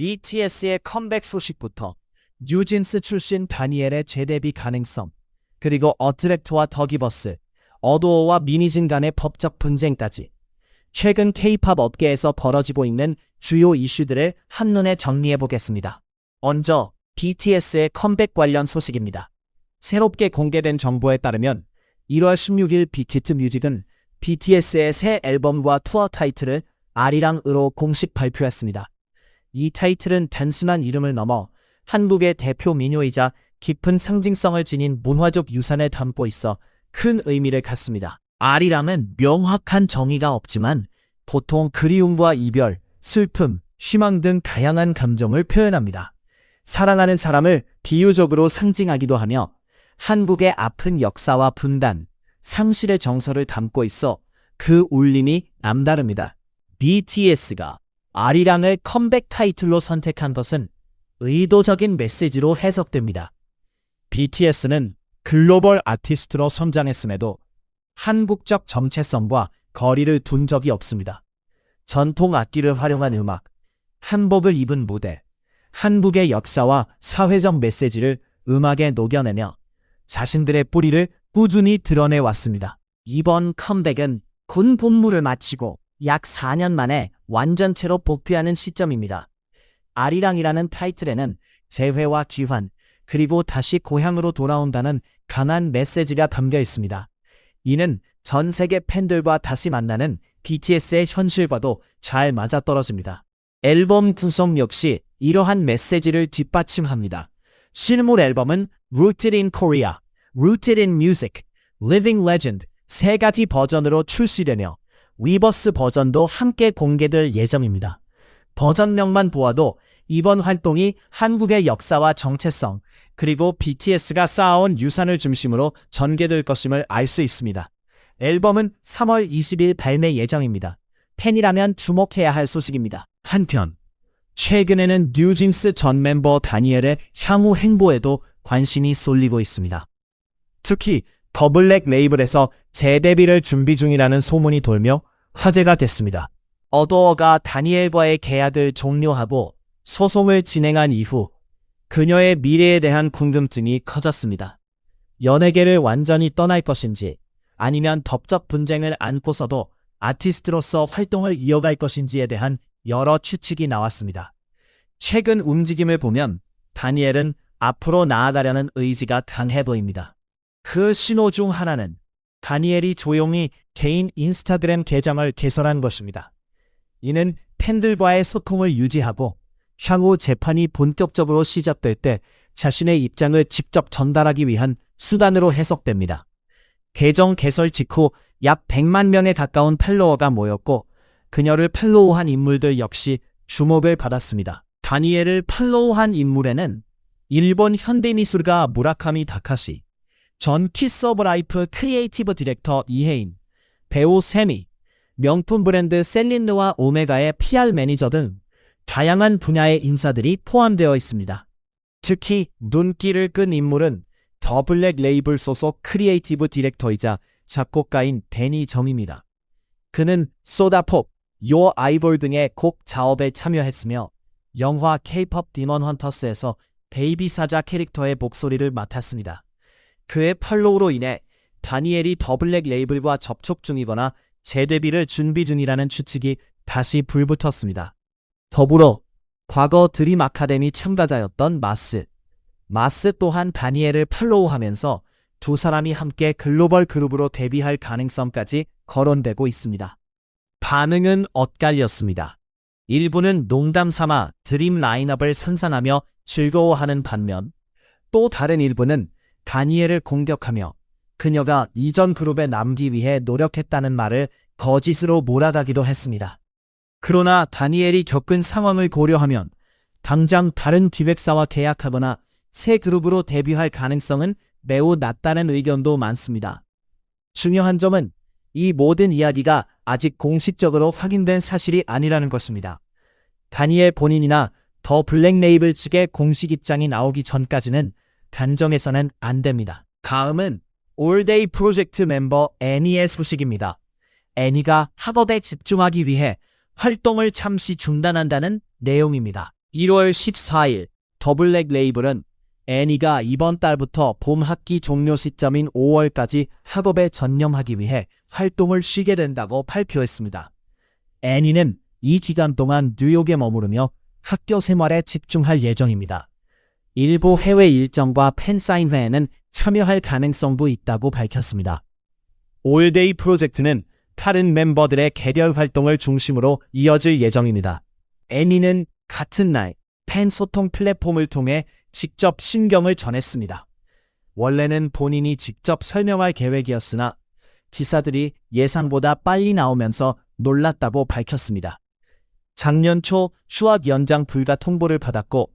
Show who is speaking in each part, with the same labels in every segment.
Speaker 1: BTS의 컴백 소식부터 뉴진스 출신 다니엘의 재데뷔 가능성, 그리고 어트랙트와 더기버스, 어도어와 미니진 간의 법적 분쟁까지 최근 K-팝 업계에서 벌어지고 있는 주요 이슈들을 한눈에 정리해보겠습니다. 먼저 BTS의 컴백 관련 소식입니다. 새롭게 공개된 정보에 따르면 1월 16일 빅히트 뮤직은 BTS의 새 앨범과 투어 타이틀을 아리랑으로 공식 발표했습니다. 이 타이틀은 단순한 이름을 넘어 한국의 대표 민요이자 깊은 상징성을 지닌 문화적 유산을 담고 있어 큰 의미를 갖습니다. 아리랑은 명확한 정의가 없지만 보통 그리움과 이별, 슬픔, 희망 등 다양한 감정을 표현합니다. 사랑하는 사람을 비유적으로 상징하기도 하며 한국의 아픈 역사와 분단, 상실의 정서를 담고 있어 그 울림이 남다릅니다. BTS가 아리랑을 컴백 타이틀로 선택한 것은 의도적인 메시지로 해석됩니다. BTS는 글로벌 아티스트로 성장했음에도 한국적 정체성과 거리를 둔 적이 없습니다. 전통 악기를 활용한 음악, 한복을 입은 무대, 한국의 역사와 사회적 메시지를 음악에 녹여내며 자신들의 뿌리를 꾸준히 드러내왔습니다. 이번 컴백은 군 복무를 마치고 약 4년 만에 완전체로 복귀하는 시점입니다. 아리랑이라는 타이틀에는 재회와 귀환, 그리고 다시 고향으로 돌아온다는 강한 메시지가 담겨 있습니다. 이는 전 세계 팬들과 다시 만나는 BTS의 현실과도 잘 맞아떨어집니다. 앨범 구성 역시 이러한 메시지를 뒷받침합니다. 실물 앨범은 Rooted in Korea, Rooted in Music, Living Legend 3가지 버전으로 출시되며 위버스 버전도 함께 공개될 예정입니다. 버전명만 보아도 이번 활동이 한국의 역사와 정체성, 그리고 BTS가 쌓아온 유산을 중심으로 전개될 것임을 알 수 있습니다. 앨범은 3월 20일 발매 예정입니다. 팬이라면 주목해야 할 소식입니다. 한편 최근에는 뉴진스 전 멤버 다니엘의 향후 행보에도 관심이 쏠리고 있습니다. 특히 더블랙 레이블에서 재데뷔를 준비 중이라는 소문이 돌며 화제가 됐습니다. 어도어가 다니엘과의 계약을 종료하고 소송을 진행한 이후 그녀의 미래에 대한 궁금증이 커졌습니다. 연예계를 완전히 떠날 것인지 아니면 법적 분쟁을 안고서도 아티스트로서 활동을 이어갈 것인지에 대한 여러 추측이 나왔습니다. 최근 움직임을 보면 다니엘은 앞으로 나아가려는 의지가 강해 보입니다. 그 신호 중 하나는 다니엘이 조용히 개인 인스타그램 계정을 개설한 것입니다. 이는 팬들과의 소통을 유지하고 향후 재판이 본격적으로 시작될 때 자신의 입장을 직접 전달하기 위한 수단으로 해석됩니다. 계정 개설 직후 약 100만 명에 가까운 팔로워가 모였고 그녀를 팔로우한 인물들 역시 주목을 받았습니다. 다니엘을 팔로우한 인물에는 일본 현대미술가 무라카미 다카시, 전 키스 오브 라이프 크리에이티브 디렉터 이혜인, 배우 세미, 명품 브랜드 셀린느와 오메가의 PR 매니저 등 다양한 분야의 인사들이 포함되어 있습니다. 특히 눈길을 끈 인물은 더블랙 레이블 소속 크리에이티브 디렉터이자 작곡가인 데니 점입니다. 그는 소다팝, Your Idol 등의 곡 작업에 참여했으며 영화 K-pop 디먼 헌터스에서 베이비 사자 캐릭터의 목소리를 맡았습니다. 그의 팔로우로 인해 다니엘이 더블랙 레이블과 접촉 중이거나 재데뷔를 준비 중이라는 추측이 다시 불붙었습니다. 더불어 과거 드림 아카데미 참가자였던 마스 또한 다니엘을 팔로우하면서 두 사람이 함께 글로벌 그룹으로 데뷔할 가능성까지 거론되고 있습니다. 반응은 엇갈렸습니다. 일부는 농담 삼아 드림 라인업을 선산하며 즐거워하는 반면 또 다른 일부는 다니엘을 공격하며 그녀가 이전 그룹에 남기 위해 노력했다는 말을 거짓으로 몰아가기도 했습니다. 그러나 다니엘이 겪은 상황을 고려하면 당장 다른 기획사와 계약하거나 새 그룹으로 데뷔할 가능성은 매우 낮다는 의견도 많습니다. 중요한 점은 이 모든 이야기가 아직 공식적으로 확인된 사실이 아니라는 것입니다. 다니엘 본인이나 더 블랙 레이블 측의 공식 입장이 나오기 전까지는 단정해서는 안 됩니다. 다음은 올데이 프로젝트 멤버 애니의 소식입니다. 애니가 학업에 집중하기 위해 활동을 잠시 중단한다는 내용입니다. 1월 14일 더블랙 레이블은 애니가 이번 달부터 봄 학기 종료 시점인 5월까지 학업에 전념하기 위해 활동을 쉬게 된다고 발표했습니다. 애니는 이 기간 동안 뉴욕에 머무르며 학교 생활에 집중할 예정입니다. 일부 해외 일정과 팬사인회에는 참여할 가능성도 있다고 밝혔습니다. 올데이 프로젝트는 다른 멤버들의 개별 활동을 중심으로 이어질 예정입니다. 애니는 같은 날 팬 소통 플랫폼을 통해 직접 심경을 전했습니다. 원래는 본인이 직접 설명할 계획이었으나 기사들이 예상보다 빨리 나오면서 놀랐다고 밝혔습니다. 작년 초 휴학 연장 불가 통보를 받았고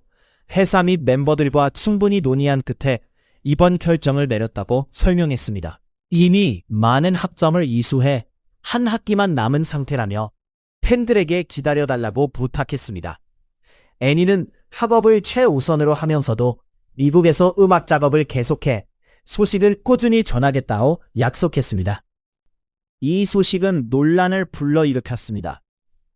Speaker 1: 회사 및 멤버들과 충분히 논의한 끝에 이번 결정을 내렸다고 설명했습니다. 이미 많은 학점을 이수해 한 학기만 남은 상태라며 팬들에게 기다려달라고 부탁했습니다. 애니는 학업을 최우선으로 하면서도 미국에서 음악 작업을 계속해 소식을 꾸준히 전하겠다고 약속했습니다. 이 소식은 논란을 불러일으켰습니다.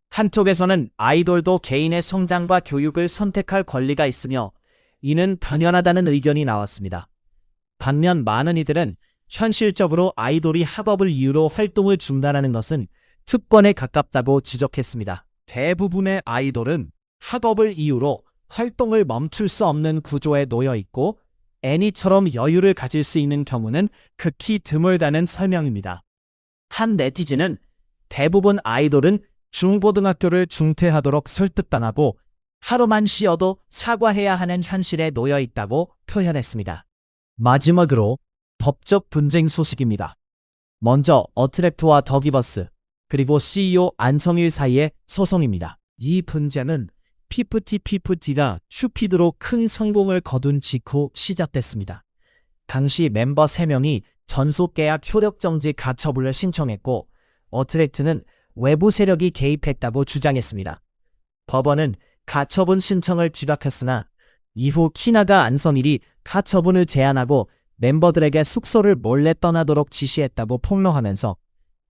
Speaker 1: 한쪽에서는 아이돌도 개인의 성장과 교육을 선택할 권리가 있으며 이는 당연하다는 의견이 나왔습니다. 반면 많은 이들은 현실적으로 아이돌이 학업을 이유로 활동을 중단하는 것은 특권에 가깝다고 지적했습니다. 대부분의 아이돌은 학업을 이유로 활동을 멈출 수 없는 구조에 놓여 있고 애니처럼 여유를 가질 수 있는 경우는 극히 드물다는 설명입니다. 한 네티즌은 대부분 아이돌은 중고등학교를 중퇴하도록 설득당하고 하루만 쉬어도 사과해야 하는 현실에 놓여 있다고 표현했습니다. 마지막으로 법적 분쟁 소식입니다. 먼저 어트랙트와 더기버스 그리고 CEO 안성일 사이의 소송입니다. 이 분쟁은 피프티가 슈피드로 큰 성공을 거둔 직후 시작됐습니다. 당시 멤버 3명이 전속계약 효력정지 가처분을 신청했고 어트랙트는 외부 세력이 개입했다고 주장했습니다. 법원은 가처분 신청을 지각했으나 이후 키나가 안성일이 가처분을 제안하고 멤버들에게 숙소를 몰래 떠나도록 지시했다고 폭로하면서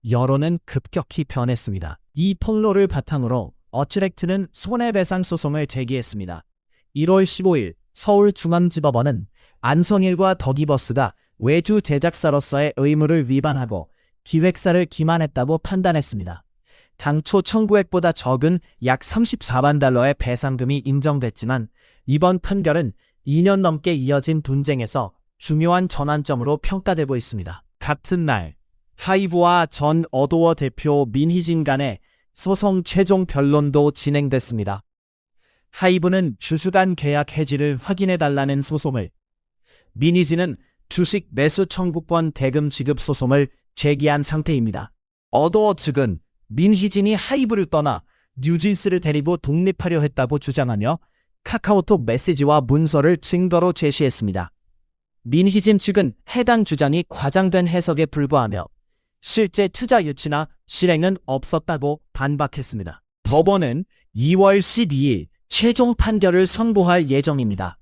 Speaker 1: 여론은 급격히 변했습니다. 이 폭로를 바탕으로 어트랙트는 손해배상 소송을 제기했습니다. 1월 15일 서울중앙지법원은 안성일과 더기버스가 외주 제작사로서의 의무를 위반하고 기획사를 기만했다고 판단했습니다. 당초 청구액보다 적은 약 34만 달러의 배상금이 인정됐지만 이번 판결은 2년 넘게 이어진 분쟁에서 중요한 전환점으로 평가되고 있습니다. 같은 날 하이브와 전 어도어 대표 민희진 간의 소송 최종 변론도 진행됐습니다. 하이브는 주주단 계약 해지를 확인해달라는 소송을, 민희진은 주식 매수 청구권 대금 지급 소송을 제기한 상태입니다. 어도어 측은 민희진이 하이브를 떠나 뉴진스를 데리고 독립하려 했다고 주장하며 카카오톡 메시지와 문서를 증거로 제시했습니다. 민희진 측은 해당 주장이 과장된 해석에 불과하며 실제 투자 유치나 실행은 없었다고 반박했습니다. 법원은 2월 12일 최종 판결을 선고할 예정입니다.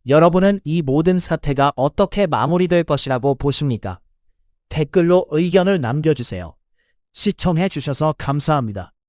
Speaker 1: 여러분은 이 모든 사태가 어떻게 마무리될 것이라고 보십니까? 댓글로 의견을 남겨주세요. 시청해주셔서 감사합니다.